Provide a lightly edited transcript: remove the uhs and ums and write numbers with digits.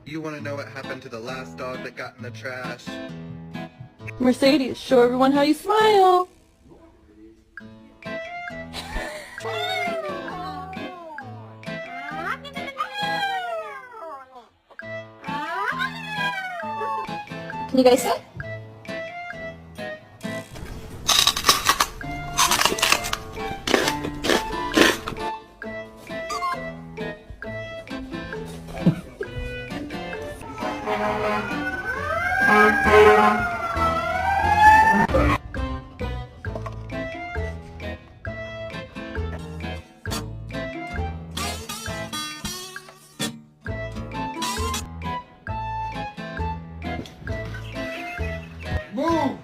You want to know what happened to the last dog that got in the trash? Mercedes, show everyone how you smile. Can you guys see? Move!